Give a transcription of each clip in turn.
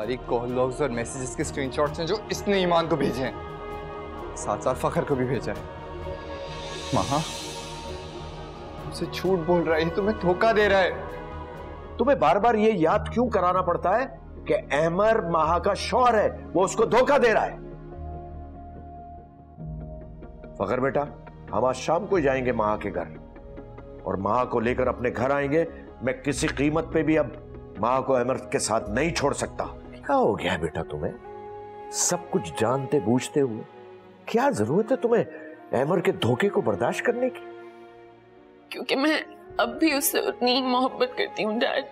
सारी call logs और messages के स्क्रीनशॉट्स हैं जो इसने ईमान को भेजे हैं, साथ साथ फखर को भी भेजा है। महा मुझसे झूठ बोल रहा है, तुम्हें धोखा दे रहा है। तुम्हें बार बार ये याद क्यों कराना पड़ता है कि अहमर महा का शौहर है, वो उसको धोखा दे रहा है? फखर बेटा, हम आज शाम को जाएंगे महा के घर और महा को लेकर अपने घर आएंगे। मैं किसी कीमत पे भी अब महा को अहमर के साथ नहीं छोड़ सकता। क्या हो गया बेटा तुम्हें? सब कुछ जानते बूझते हुए क्या जरूरत है तुम्हें अहमर के धोखे को बर्दाश्त करने की? क्योंकि मैं अब भी उससे उतनी मोहब्बत करती हूँ डैड।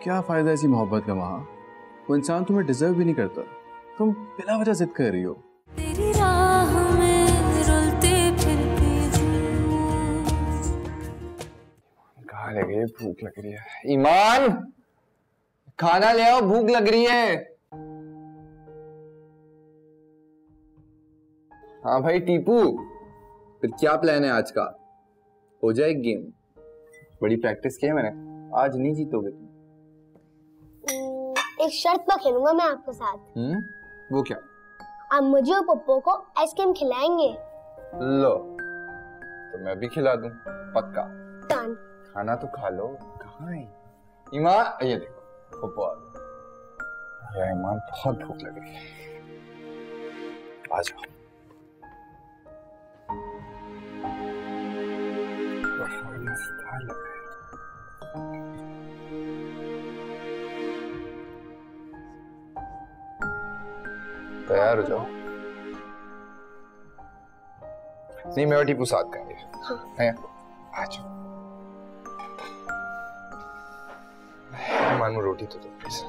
क्या फायदा ऐसी मोहब्बत का महा? वो इंसान तुम्हें डिजर्व भी नहीं करता, तुम बिला वजह जिद कर रही हो। तेरी राह में रुलते फिरते कहाँ लगी? भूख लग रही है। ईमान, खाना ले आओ, भूख लग रही है। हाँ भाई टीपू, फिर क्या प्लान है आज का? हो जाए गेम? बड़ी प्रैक्टिस की है मैंने, आज नहीं जीतोगे तुम। एक शर्त पर खेलूंगा मैं आपके साथ। वो क्या? आप मुझे और पप्पो को आइसक्रीम खिलाएंगे। लो, तो मैं भी खिला दूं, पक्का। डन। खाना तो खा लो। कहाँ है ईमान? ये देखो पप्पो आ गए। यार ईमान, बहुत भूख लग रही है, आ जाओ। तैयार हो जाओ। नहीं, मैं और टीपू साथ करेंगे। हाँ। आ जाओ। मानो रोटी तो दो प्लीज।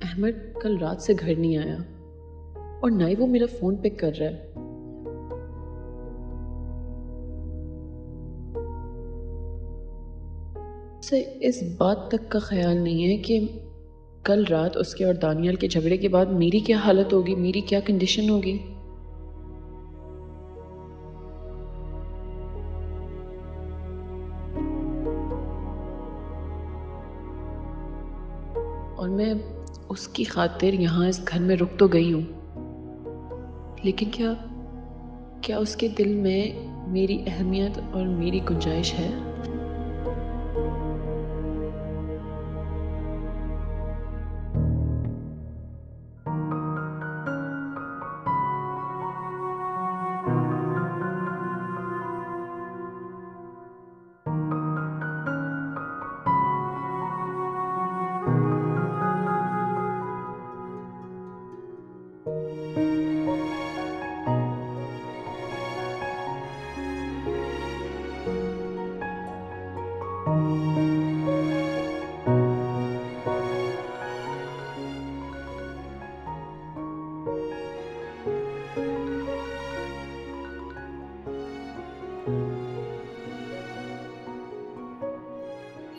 अहमद कल रात से घर नहीं आया और ना ही वो मेरा फोन पिक कर रहा है। से इस बात तक का ख्याल नहीं है कि कल रात उसके और दानियल के झगड़े के बाद मेरी क्या हालत होगी, मेरी क्या कंडीशन होगी। और मैं उसकी खातिर यहाँ इस घर में रुक तो गई हूँ, लेकिन क्या उसके दिल में मेरी अहमियत और मेरी गुंजाइश है?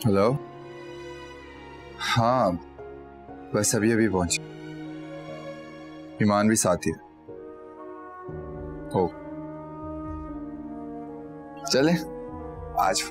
हेलो। हाँ बस अभी अभी पहुंची। ईमान भी साथ ही है। हो चले आज।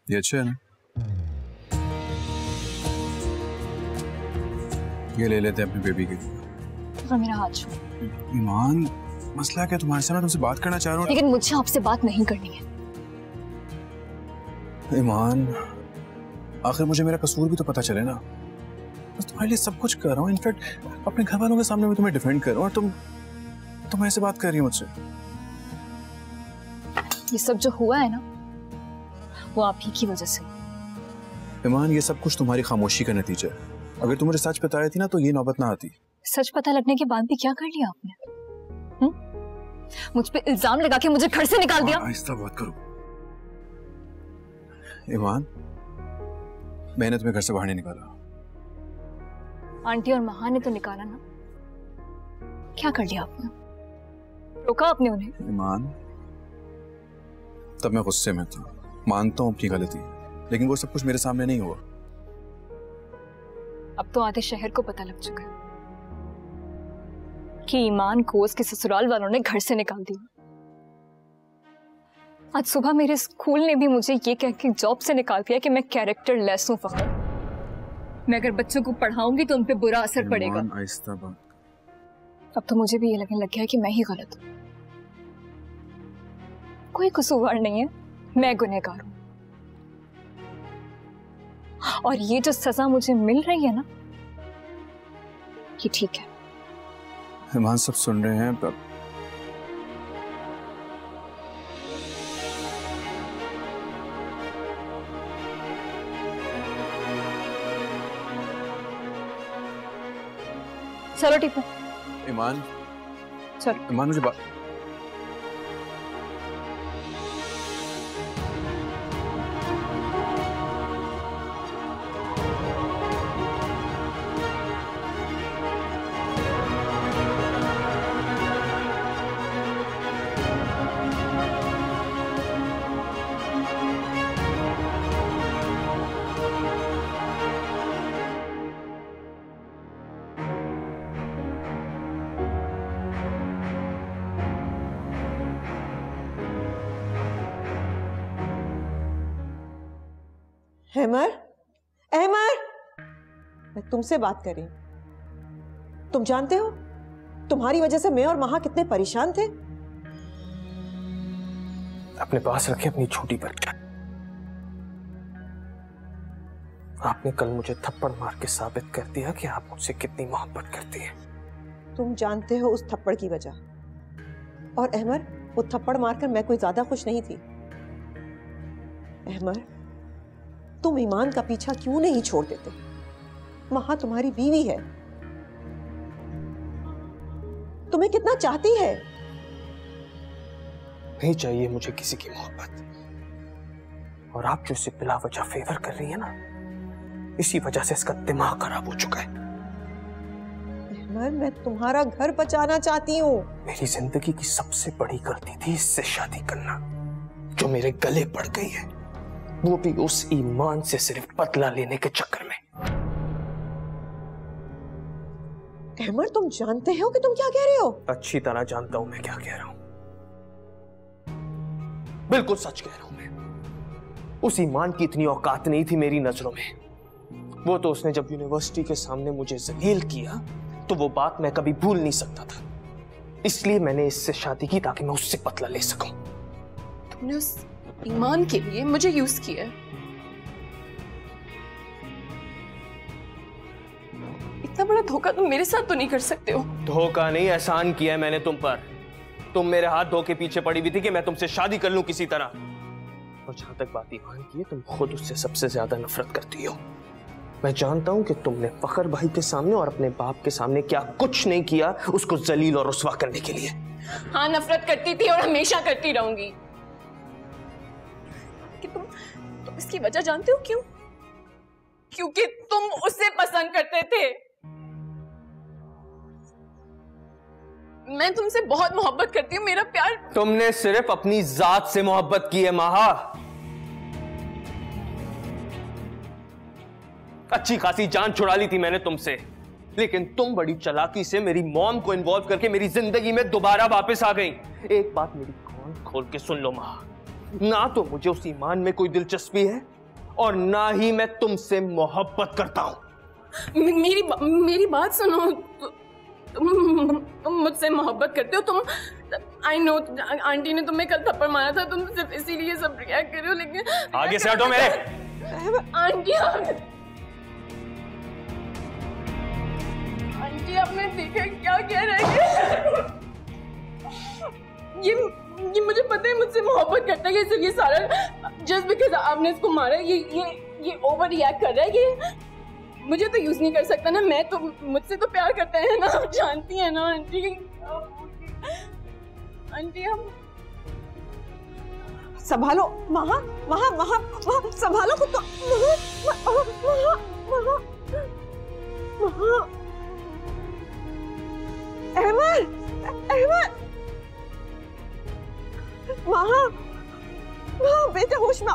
ये अच्छा है ना? ये ले लेते हैं अपनी बेबी के लिए। तो मेरा हाथ छोड़। ईमान मसला क्या तुम्हारे से? मैं तुमसे बात करना चाह रहा हूँ। लेकिन मुझे आपसे बात नहीं करनी है। ईमान आखिर मुझे मेरा कसूर भी तो पता चले ना। बस तुम्हारे लिए सब कुछ कर रहा हूँ, इनफैक्ट अपने घर वालों के सामने भी तुम्हें डिफेंड कर रहा हूँ और तुम ऐसे बात कर रही हो मुझसे। ये सब जो हुआ है ना वो आप ही की वजह से। ईमान ये सब कुछ तुम्हारी खामोशी का नतीजा है। अगर तुम मुझे सच बताई थी ना तो ये नौबत ना आती। सच पता लगने के बाद भी क्या कर लिया आपने? मुझ पे इल्जाम लगा के मुझे घर से निकाल दिया। आहिस्ता बात करो। ईमान मैंने तुम्हें घर से बाहर नहीं निकाला। आंटी और महा ने तो निकाला ना। क्या कर लिया आपने? रोका आपने उन्हें? ईमान तब मैं गुस्से में था, मानता हूं अपनी गलती, लेकिन वो सब कुछ मेरे सामने नहीं हुआ। अब तो आधे शहर को पता लग चुका है कि ईमान को उसके ससुराल वालों ने घर से निकाल दिया। आज सुबह मेरे स्कूल ने भी मुझे ये कह के जॉब से निकाल दिया कि मैं कैरेक्टर लेस हूं फखर। मैं अगर बच्चों को पढ़ाऊंगी तो उन पे बुरा असर पड़ेगा। आहिस्ता बात। अब तो मुझे भी ये लगने लग गया है कि मैं ही गलत हूं। कोई कसूरवार नहीं है, मैं गुनहगार हूं। और ये जो सजा मुझे मिल रही है ना ये ठीक है। ईमान सब सुन रहे हैं पर चलो टीपू। ईमान चलो। ईमान मुझे हेमर, अहमर, मैं तुमसे बात कर रही हूं। तुम जानते हो तुम्हारी वजह से मैं और महा कितने परेशान थे। अपने पास रखे अपनी छोटी पर। आपने कल मुझे थप्पड़ मार के साबित कर दिया कि आप मुझसे कितनी मोहब्बत करती हैं। तुम जानते हो उस थप्पड़ की वजह। और अहमर, वो थप्पड़ मारकर मैं कोई ज्यादा खुश नहीं थी। अहमर, तुम ईमान का पीछा क्यों नहीं छोड़ देते? महा तुम्हारी बीवी है, तुम्हें कितना चाहती है। नहीं चाहिए मुझे किसी की मोहब्बत। और आप जो इसे बिला वजह फेवर कर रही है ना, इसी वजह से इसका दिमाग खराब हो चुका है। अहमर, मैं तुम्हारा घर बचाना चाहती हूँ। मेरी जिंदगी की सबसे बड़ी गलती थी इससे शादी करना, जो मेरे गले पड़ गई है, वो भी उस ईमान से सिर्फ बदला लेने के चक्कर में। अहमर, तुम जानते हो कि तुम क्या कह रहे हो? अच्छी तरह जानता हूं मैं क्या कह रहा हूं। बिल्कुल सच कह रहा हूं मैं। उस ईमान की इतनी औकात नहीं थी मेरी नजरों में। वो तो उसने जब यूनिवर्सिटी के सामने मुझे जलील किया तो वो बात मैं कभी भूल नहीं सकता था। इसलिए मैंने इससे शादी की ताकि मैं उससे बदला ले सकूं। तुमने ईमान के लिए मुझे यूज किया है। इतना बड़ा धोखा तुम मेरे साथ तो नहीं कर सकते हो। धोखा नहीं, एहसान किया है मैंने तुम पर। तुम मेरे हाथ धो के पीछे पड़ी हुई थी कि मैं तुमसे शादी कर लूं किसी तरह। और जहां तक बात ईमान की है, तुम खुद उससे सबसे ज्यादा नफरत करती हो। मैं जानता हूं कि तुमने फखर भाई के सामने और अपने बाप के सामने क्या कुछ नहीं किया उसको जलील और रुस्वा करने के लिए। हाँ, नफरत करती थी और हमेशा करती रहूंगी। कि तुम इसकी वजह जानते हो क्यों? क्योंकि तुम उसे पसंद करते थे। मैं तुमसे बहुत मोहब्बत करती हूँ, मेरा प्यार। तुमने सिर्फ अपनी जात से मोहब्बत की है माहा। अच्छी खासी जान छुड़ा ली थी मैंने तुमसे, लेकिन तुम बड़ी चालाकी से मेरी मॉम को इन्वॉल्व करके मेरी जिंदगी में दोबारा वापस आ गई। एक बात मेरी कान खोल के सुन लो माँ, ना तो मुझे उस ईमान में कोई दिलचस्पी है और ना ही मैं तुमसे मोहब्बत करता हूं। मेरी बात सुनो। तुम मुझसे मोहब्बत करते हो। तुम आई नो आंटी ने तुम्हें कल थप्पड़ मारा था, तुम सिर्फ इसीलिए सब रिएक्ट कर रहे हो, लेकिन आगे से हटो मेरे। आंटी आपने देखा क्या कह रहे हैं? ये मुझे पता है मुझसे मोहब्बत करता है, सिर्फ ये सारा जस्ट बिकॉज आपने इसको मारा। ये ओवर रिएक्ट कर रहा है। ये मुझे तो यूज नहीं कर सकता ना। मैं तो मुझसे तो प्यार करते हैं ना, आप जानती हैं ना आंटी। आंटी हम संभालो महा, महा महा महा संभालो खुद को। महा महा महा महा अहमद, अहमद, महा महा बेटे होश में।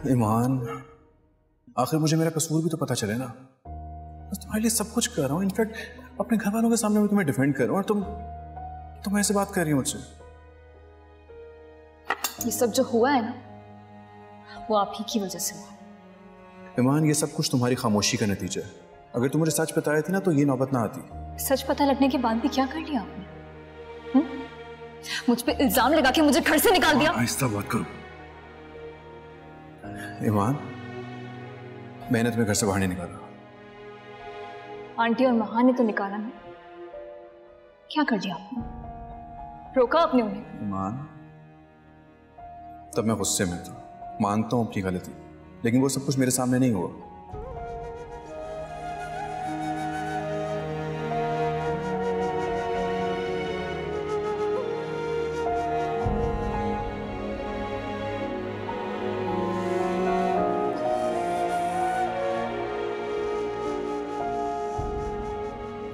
ईमान, आखिर मुझे मेरा कसूर भी तो पता चले ना। बस तुम्हारे लिए सब कुछ कर रहा हूँ, इनफैक्ट अपने घर वालों के सामने भी तुम्हें डिफेंड कर रहा हूँ, और तुम ऐसे बात कर रही हो मुझसे। ये सब जो हुआ है ना, वो आप ही की वजह से हुआ। ईमान, ये सब कुछ तुम्हारी खामोशी का नतीजा है। अगर तुम मुझे सच बताई थी ना तो ये नौबत ना आती। सच पता लगने के बाद भी क्या कर लिया आपने? मुझ पे इल्जाम लगा के मुझे घर से निकाल दिया। आहिस्ता बात करो ईमान, मैंने तुम्हें घर से बाहर नहीं निकाला। आंटी और महा ने तो निकाला नहीं। क्या कर दिया आपने? रोका आपने उन्हें? ईमान, तब मैं गुस्से में था, मानता हूं अपनी गलती, लेकिन वो सब कुछ मेरे सामने नहीं हुआ।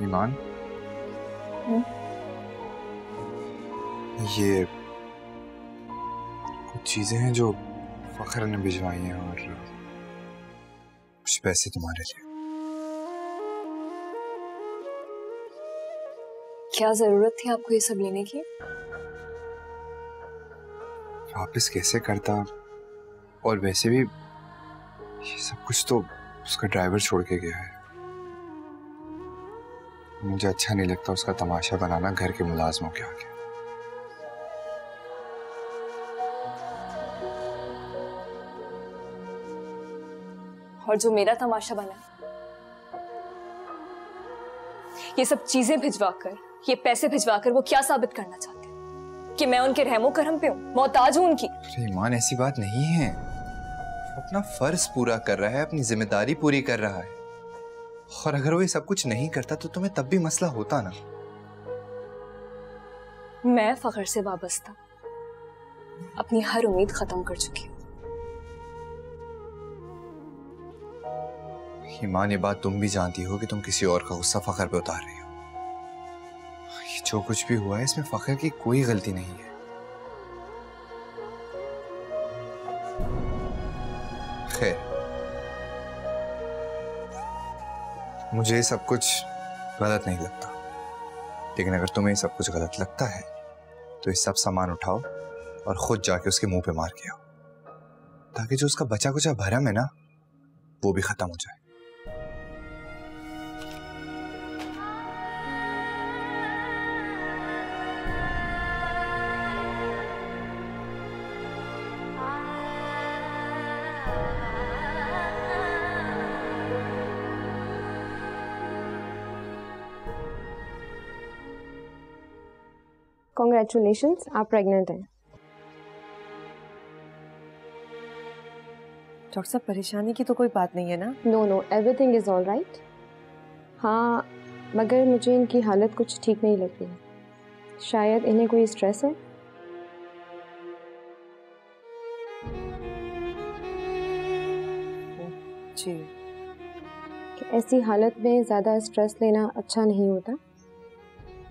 ईमान, ये कुछ चीजें हैं जो फखर ने भिजवाई हैं और कुछ पैसे तुम्हारे लिए। क्या जरूरत थी आपको ये सब लेने की? वापस कैसे करता, और वैसे भी ये सब कुछ तो उसका ड्राइवर छोड़ के गया है। मुझे अच्छा नहीं लगता उसका तमाशा बनाना घर के मुलाजमों के आगे। और जो मेरा तमाशा बना, ये सब चीजें भिजवाकर, ये पैसे भिजवाकर वो क्या साबित करना चाहते हैं? कि मैं उनके रहमो करम पे हूं, मोहताज हूं उनकी। अरे ईमान, ऐसी बात नहीं है। वो अपना फर्ज पूरा कर रहा है, अपनी जिम्मेदारी पूरी कर रहा है, और अगर वो ये सब कुछ नहीं करता तो तुम्हें तब भी मसला होता ना। मैं फखर से वाबस्ता अपनी हर उम्मीद खत्म कर चुकी हूँ। ईमान, ये बात तुम भी जानती हो कि तुम किसी और का गुस्सा फखर पे उतार रही हो। ये जो कुछ भी हुआ है इसमें फखर की कोई गलती नहीं है। खैर, मुझे ये सब कुछ गलत नहीं लगता, लेकिन अगर तुम्हें ये सब कुछ गलत लगता है तो ये सब सामान उठाओ और खुद जाके उसके मुंह पे मार के आओ, ताकि जो उसका बचा कुचा भरम है ना, वो भी खत्म हो जाए। कॉन्ग्रेचुलेशंस, आप प्रेग्नेंट हैं। डॉक्टर साहब परेशानी की तो कोई बात नहीं है ना? No no, everything is all right. हाँ, मगर मुझे इनकी हालत कुछ ठीक नहीं लग रही। शायद इन्हें कोई स्ट्रेस है। जी। ऐसी हालत में ज़्यादा स्ट्रेस लेना अच्छा नहीं होता,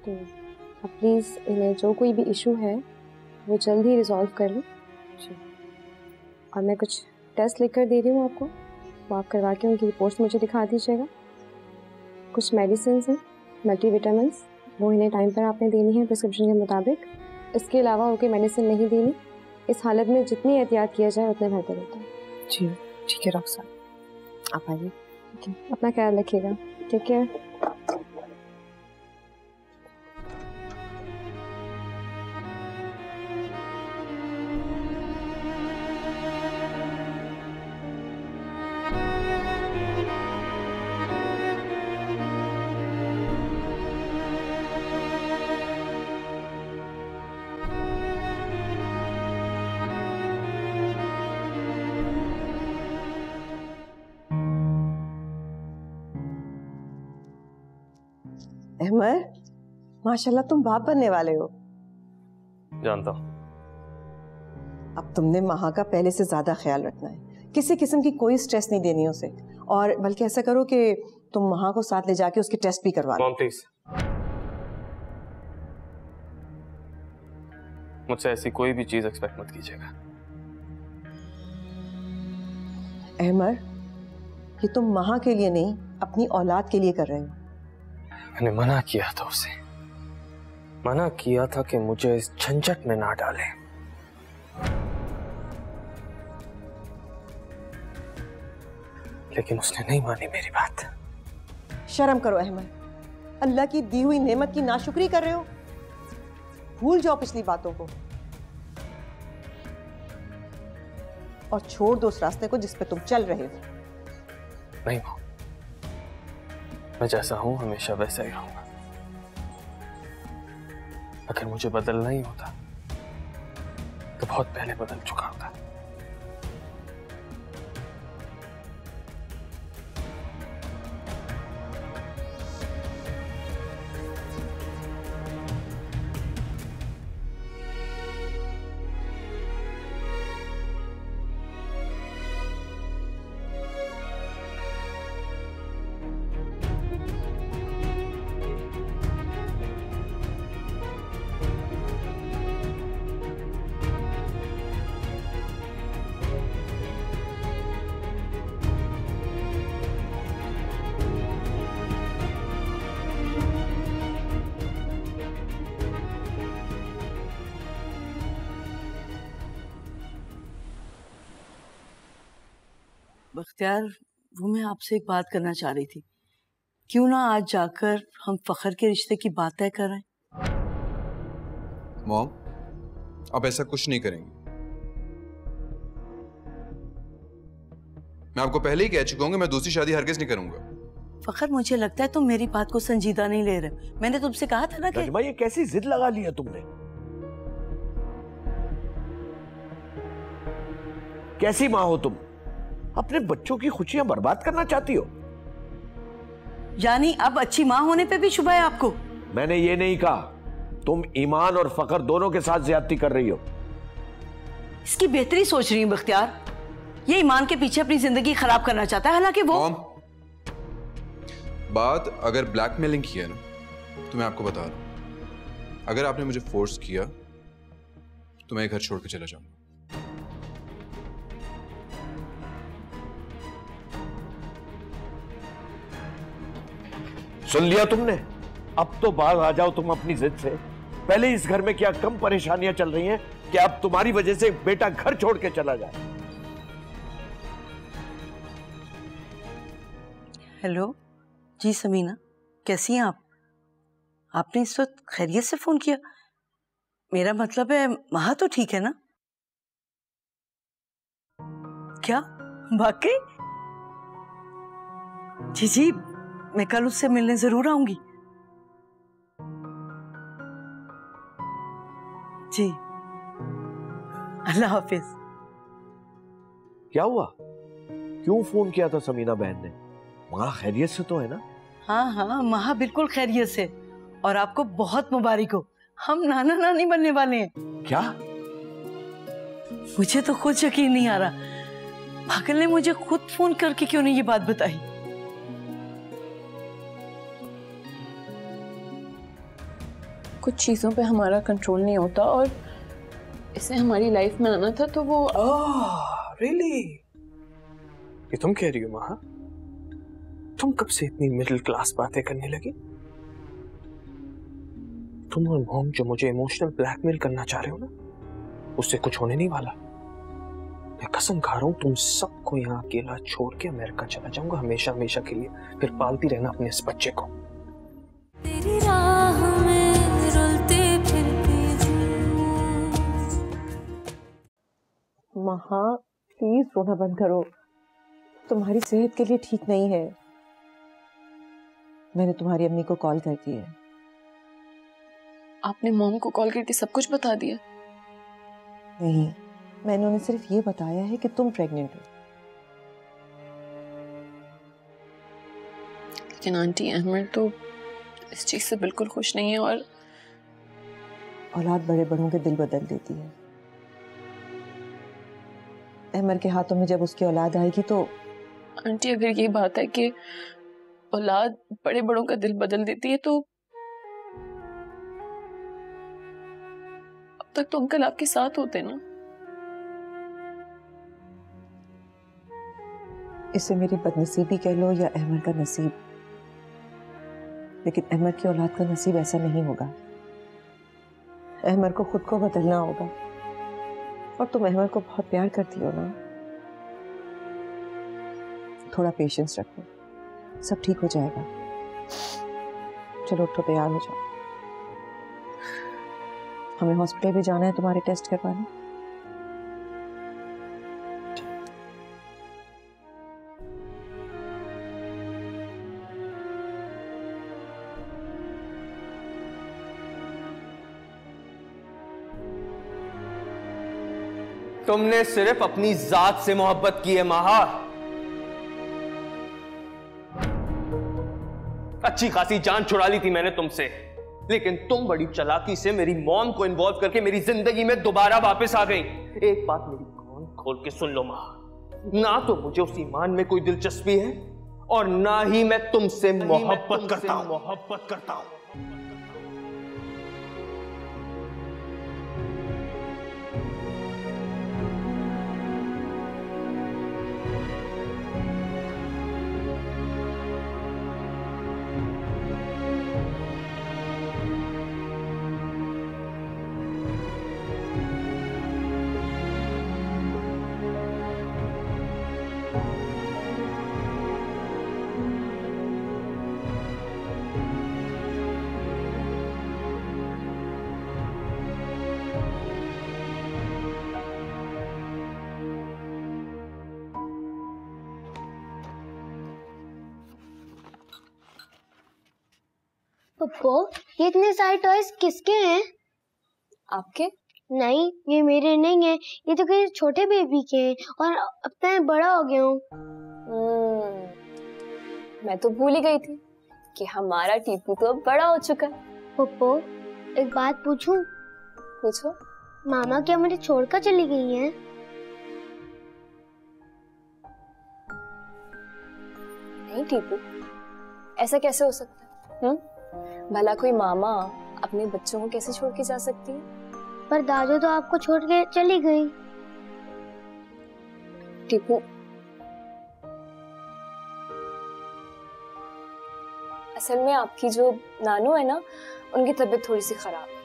तो आप प्लीज़ इन्हें जो कोई भी इशू है वो जल्द ही रिजॉल्व कर लें। और मैं कुछ टेस्ट लिख कर दे रही हूँ आपको, वो आप करवा के उनकी रिपोर्ट्स मुझे दिखा दीजिएगा। कुछ मेडिसिन हैं, मल्टीविटामिन, वो इन्हें टाइम पर आपने देनी है प्रिस्क्रिप्शन के मुताबिक। इसके अलावा और कोई मेडिसिन नहीं देनी। इस हालत में जितनी एहतियात किया जाए उतना बेहतर होता है। जी ठीक है डॉक्टर साहब, आप आइए। अपना ख्याल रखिएगा। Take care. अहमद, माशाल्लाह तुम बाप बनने वाले हो। जानता हूँ। अब तुमने महा का पहले से ज्यादा ख्याल रखना है। किसी किस्म की कोई स्ट्रेस नहीं देनी उसे, और बल्कि ऐसा करो कि तुम महा को साथ ले जाके उसके टेस्ट भी करवा लो। मॉम प्लीज, मुझसे ऐसी कोई भी चीज एक्सपेक्ट मत कीजिएगा। अहमद, ये तुम महा के लिए नहीं अपनी औलाद के लिए कर रहे हो। मैंने मना किया था उसे, मना किया था कि मुझे इस झंझट में ना डाले। लेकिन उसने नहीं मानी मेरी बात। शर्म करो अहमद, अल्लाह की दी हुई नेमत की नाशुक्री कर रहे हो। भूल जाओ पिछली बातों को और छोड़ दो उस रास्ते को जिस पे तुम चल रहे हो। नहीं माँ, मैं जैसा हूं हमेशा वैसा ही रहूंगा। अगर मुझे बदलना ही होता तो बहुत पहले बदल चुका होता। बख्तियार, वो मैं आपसे एक बात करना चाह रही थी। क्यों ना आज जाकर हम फखर के रिश्ते की बात तय कर रहे हैं। मॉम, आप ऐसा कुछ नहीं करेंगे। मैं आपको पहले ही कह चुका हूं कि मैं दूसरी शादी हरगिज नहीं करूंगा। फखर, मुझे लगता है तुम मेरी बात को संजीदा नहीं ले रहे। मैंने तुमसे कहा था ना कि नजमा, ये कैसी जिद लगा ली है तुमने? कैसी माँ हो तुम? अपने बच्चों की खुशियां बर्बाद करना चाहती हो? यानी अब अच्छी माँ होने पे भी शुबा है आपको? मैंने ये नहीं कहा। तुम ईमान और फखर दोनों के साथ ज्यादती कर रही हो। इसकी बेहतरी सोच रही हूँ बख्तियार। ये ईमान के पीछे अपनी जिंदगी खराब करना चाहता है, हालांकि वो बात अगर ब्लैकमेलिंग की है ना, तो मैं आपको बता रहा हूं, अगर आपने मुझे फोर्स किया तो मैं घर छोड़ के चला जाऊंगा। सुन लिया तुमने? अब तो बाहर आ जाओ तुम अपनी जिद से। पहले इस घर में क्या कम परेशानियां चल रही हैं कि अब तुम्हारी वजह से बेटा घर छोड़ के चला जाए। हेलो जी समीना, कैसी हैं आप? आपने इस वक्त खैरियत से फोन किया? मेरा मतलब है महा तो ठीक है ना? क्या वाकई? जी जी, मैं कल उससे मिलने जरूर आऊंगी। जी, अल्लाह हाफिज। क्या हुआ? क्यों फोन किया था समीना बहन ने? माँ खैरियत से तो है ना? हाँ हाँ, माँ बिल्कुल खैरियत से, और आपको बहुत मुबारक हो, हम नाना नानी बनने वाले हैं। क्या? मुझे तो खुद यकीन नहीं आ रहा, पागल ने मुझे खुद फोन करके क्यों नहीं ये बात बताई। कुछ चीज़ों पे हमारा कंट्रोल नहीं होता, और इसे हमारी लाइफ में आना था तो वो रियली? ये तुम कह रही हो माँ? तुम कब से इतनी मिडिल क्लास बातें करने लगी? तुम और मॉम जो मुझे इमोशनल ब्लैकमेल करना चाह रहे हो ना, उससे कुछ होने नहीं वाला। मैं कसम खा रहा हूं तुम सबको यहाँ अकेला छोड़ के अमेरिका चला जाऊंगा हमेशा हमेशा के लिए, फिर पालती रहना अपने इस बच्चे को। तेरी राह में रुलते फिरती महा प्लीज रोना बंद करो, तुम्हारी सेहत के लिए ठीक नहीं है। मैंने तुम्हारी अम्मी को कॉल कर दी है। आपने मॉम को कॉल करके सब कुछ बता दिया? नहीं, मैंने उन्हें सिर्फ ये बताया है कि तुम प्रेग्नेंट हो। लेकिन आंटी अहमर तो इस चीज से बिल्कुल खुश नहीं है, और औलाद बड़े बड़ों के दिल बदल देती है। अहमर के हाथों में जब उसकी औलाद आएगी तो आंटी अगर ये बात है कि औलाद बड़े बड़ों का दिल बदल देती है, तो अब तक तो अंकल आपके साथ होते ना। इसे मेरी बदनसीबी कह लो या अहमर का नसीब, लेकिन अहमर की औलाद का नसीब ऐसा नहीं होगा। अहमर को खुद को बदलना होगा, और तुम अहमर को बहुत प्यार करती हो ना। थोड़ा पेशेंस रखो, सब ठीक हो जाएगा। चलो उठो, तैयार हो जाओ, हमें हॉस्पिटल भी जाना है तुम्हारे टेस्ट करवाने। तुमने सिर्फ अपनी जात से मोहब्बत की है माहा। अच्छी खासी जान छुड़ा ली थी मैंने तुमसे, लेकिन तुम बड़ी चालाकी से मेरी मॉम को इन्वॉल्व करके मेरी जिंदगी में दोबारा वापस आ गई। एक बात मेरी कान खोल के सुन लो माँ, ना तो मुझे उस ईमान में कोई दिलचस्पी है, और ना ही मैं तुमसे मोहब्बत करता हूं। पप्पो, ये इतने सारे टॉयज किसके हैं? आपके? नहीं, ये मेरे नहीं है, ये तो किसी छोटे बेबी के हैं, और अब तो मैं बड़ा हो गया हूँ। मैं तो भूल ही गई थी कि हमारा टीपू तो अब बड़ा हो चुका है। पप्पो, एक बात पूछूं? पूछो। मामा क्या मुझे छोड़कर चली गई हैं? नहीं टीपू, ऐसा कैसे हो सकता है? भला कोई मामा अपने बच्चों को कैसे छोड़ के जा सकती है? पर दादू तो आपको छोड़ के चली गई। टीपू, असल में आपकी जो नानू है ना, उनकी तबीयत थोड़ी सी खराब है,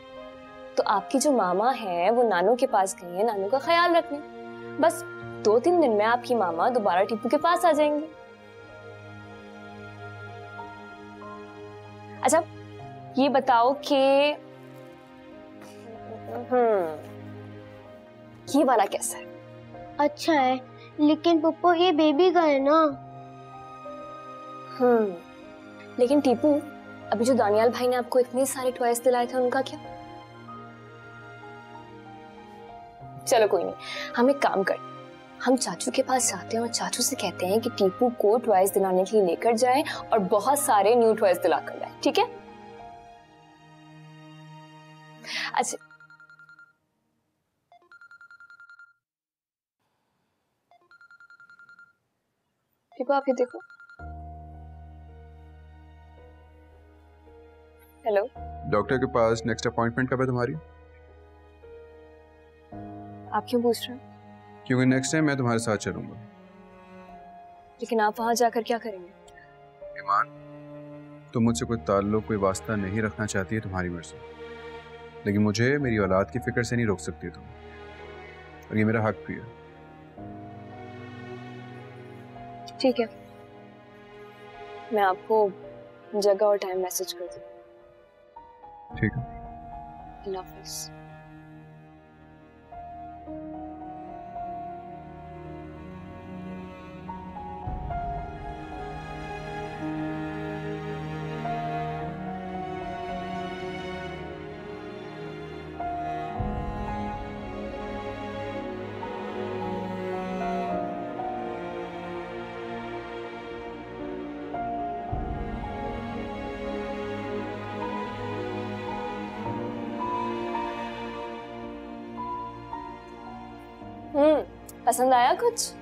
तो आपकी जो मामा है वो नानू के पास गई है नानू का ख्याल रखने। बस 2-3 दिन में आपकी मामा दोबारा टीपू के पास आ जाएंगी। अच्छा ये बताओ कि ये वाला कैसा है? अच्छा है, लेकिन पप्पो ये बेबी का है ना। लेकिन टीपू, अभी जो दानियाल भाई ने आपको इतने सारे टॉयज दिलाए थे उनका क्या? चलो कोई नहीं, हम एक काम करते, हम चाचू के पास जाते हैं और चाचू से कहते हैं कि टीपू को टॉयज दिलाने के लिए लेकर जाएं और बहुत सारे न्यू टॉयज दिला कर लाएं, ठीक है? अच्छा टीपू आप ये देखो। हेलो डॉक्टर के पास नेक्स्ट अपॉइंटमेंट कब है तुम्हारी? आप क्यों पूछ रहे हैं? क्योंकि नेक्स्ट टाइम मैं तुम्हारे साथ चलूंगा। लेकिन आप वहां जाकर क्या करेंगे? ईमान, तुम मुझसे कोई ताल्लुक, कोई वास्ता नहीं रखना चाहती है, तुम्हारी मर्जी, लेकिन मुझे मेरी औलाद की फिक्र से नहीं रोक सकती तुम, और ये मेरा हक भी है। ठीक है, मैं आपको जगह और टाइम मैसेज कर दूँ। ठीक है। अल्लाह हाफिज़। पसंद आया कुछ?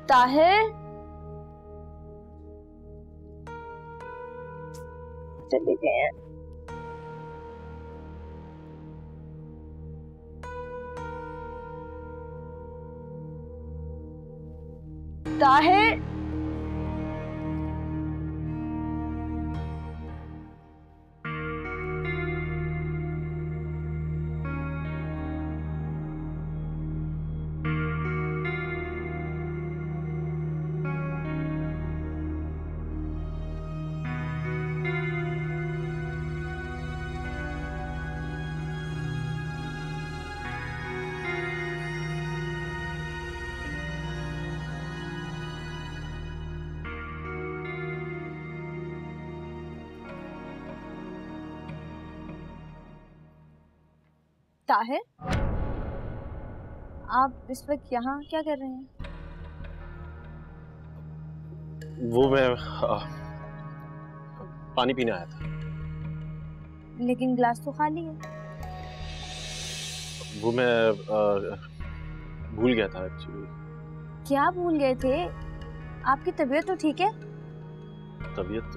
ताहिर, चले गए हैं। ताहिर, ताहिर, आप इस वक्त यहाँ क्या कर रहे हैं? वो मैं पानी पीने आया था। लेकिन ग्लास तो खाली है। वो मैं भूल गया था एक्चुअली। क्या भूल गए थे? आपकी तबीयत तो ठीक है? तबीयत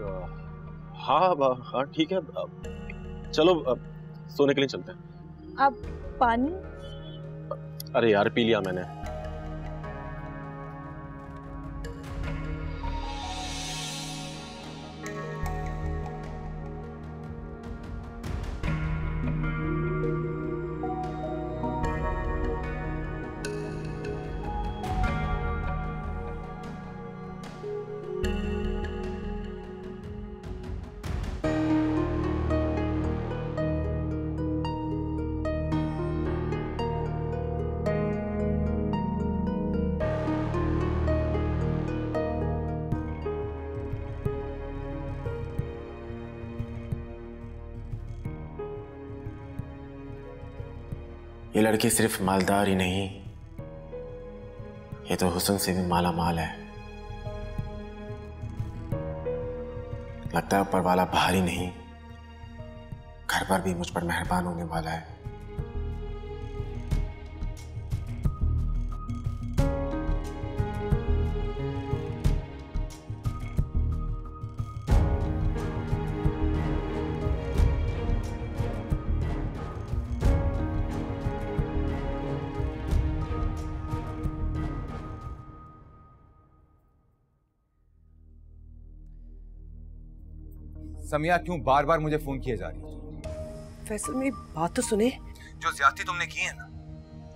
हाँ ठीक है, चलो सोने के लिए चलते हैं। अब पानी? अरे यार पी लिया मैंने। ये लड़की सिर्फ मालदार ही नहीं, ये तो हुस्न से भी माला माल है। लगता है ऊपर वाला बाहर ही नहीं, घर पर भी मुझ पर मेहरबान होने वाला है। समिया क्यों बार बार मुझे फोन किए जा रही है? फैसल मेरी बात तो सुने। जो ज्यादती तुमने की है ना,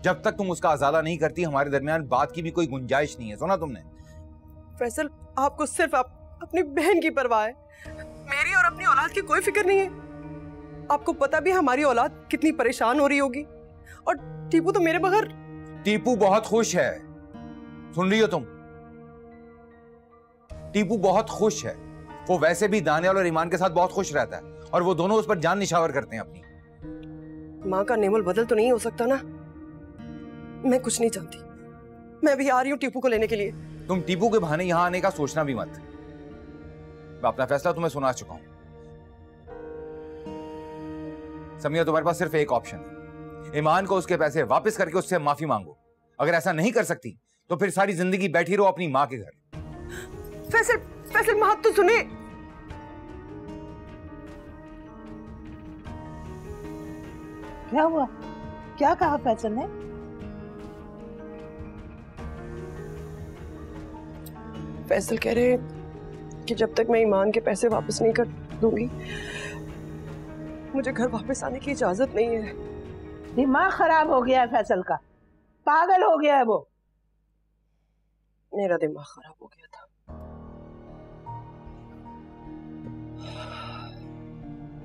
जब तक तुम उसका अजाला नहीं करती हमारे दरमियान बात की भी कोई गुंजाइश नहीं है। सुना तुमने? फैसल आपको सिर्फ अपनी बहन की परवाह है, मेरी और अपनी औलाद की कोई फिक्र नहीं है। आपको पता भी हमारी औलाद कितनी परेशान हो रही होगी, और टीपू तो मेरे बगैर। टीपू बहुत खुश है, सुन रही हो तुम? टीपू बहुत खुश है। वो वैसे भी दानियाल और ईमान के साथ बहुत खुश रहता है, और वो दोनों उस पर जान निछावर करते हैं अपनी। माँ का नेमल बदल तो नहीं हो सकता ना? मैं कुछ नहीं जानती, मैं भी आ रही हूँ टीपू को लेने के लिए। तुम टीपू के बहाने यहां आने का सोचना भी मत। मैं अपना फैसला तुम्हें सुना चुका हूं। समिया, तुम्हारे पास सिर्फ एक ऑप्शन है, ईमान को उसके पैसे वापस करके उससे माफी मांगो। अगर ऐसा नहीं कर सकती तो फिर सारी जिंदगी बैठी रहो अपनी माँ के घर। फैसल माँ तो सुने। क्या हुआ? क्या कहा फैसल ने? फैसल कह रहे हैं कि जब तक मैं ईमान के पैसे वापस नहीं कर दूंगी, मुझे घर वापस आने की इजाजत नहीं है। दिमाग खराब हो गया है फैसल का, पागल हो गया है वो। मेरा दिमाग खराब हो गया था।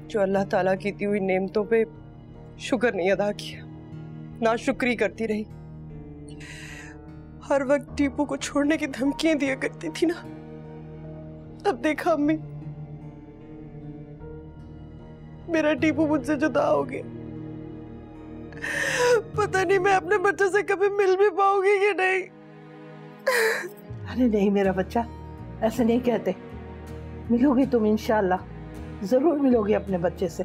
जो अल्लाह ताला की दी हुई नेमतों पे शुक्र नहीं अदा किया, नाशुक्री करती रही। हर वक्त टीपू को छोड़ने की धमकियां दिया करती थी ना। अब देखा अम्मी, मेरा टीपू मुझसे जुदा हो गया। पता नहीं मैं अपने बच्चों से कभी मिल भी पाऊंगी कि नहीं। अरे नहीं मेरा बच्चा, ऐसे नहीं कहते। मिलोगी तुम, इंशाल्लाह जरूर मिलोगी अपने बच्चे से।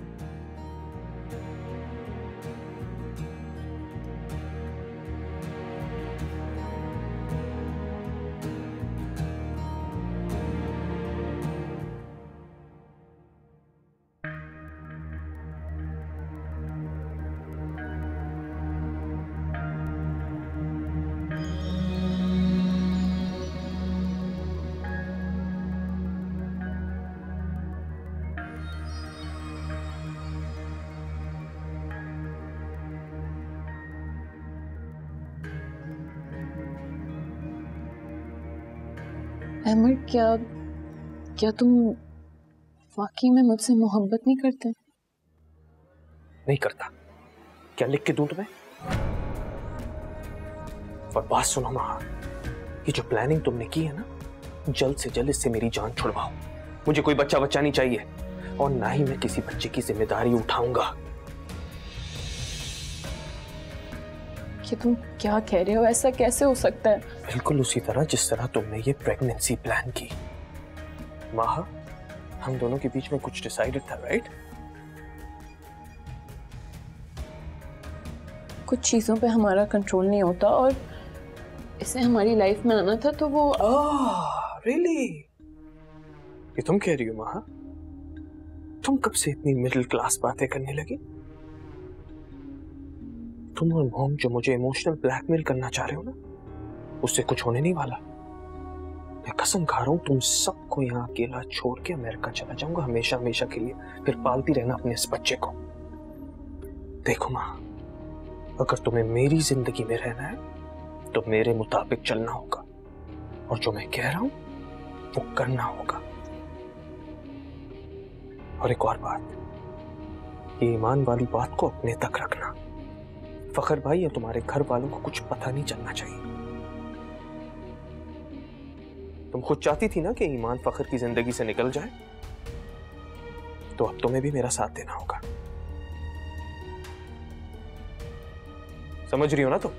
अहमद, क्या तुम वाकई में मुझसे मोहब्बत नहीं करते? नहीं करता। क्या लिख के दूं तुम्हें? और बात सुनो माँ, ये जो प्लानिंग तुमने की है ना, जल्द से जल्द इससे मेरी जान छुड़वाओ। मुझे कोई बच्चा नहीं चाहिए, और ना ही मैं किसी बच्चे की जिम्मेदारी उठाऊंगा। कि तुम क्या कह रहे हो? ऐसा कैसे हो सकता है? बिल्कुल उसी तरह जिस तरह तुमने ये प्रेगनेंसी प्लान की। माह, हम दोनों के बीच में कुछ डिसाइडेड था, राइट? कुछ चीजों पे हमारा कंट्रोल नहीं होता, और इसे हमारी लाइफ में आना था तो वो। रियली? ये तुम कह रही हो माह? तुम कब से इतनी मिडिल क्लास बातें करने लगी? तुम और मॉम जो मुझे इमोशनल ब्लैकमेल करना चाह रहे हो ना, उससे कुछ होने नहीं वाला। मैं कसम खा रहा हूं तुम सबको यहाँ अकेला छोड़ के अमेरिका चला जाऊंगा हमेशा हमेशा के लिए, फिर पालती रहना अपने इस बच्चे को। देखो माँ, अगर तुम्हें मेरी जिंदगी में रहना है तो मेरे मुताबिक चलना होगा, और जो मैं कह रहा हूं वो करना होगा। और एक और बात, ये ईमान वाली बात को अपने तक रखना। फखर भाई या तुम्हारे घर वालों को कुछ पता नहीं चलना चाहिए। तुम खुद चाहती थी ना कि ईमान फखर की जिंदगी से निकल जाए, तो अब तुम्हें भी मेरा साथ देना होगा। समझ रही हो ना तुम?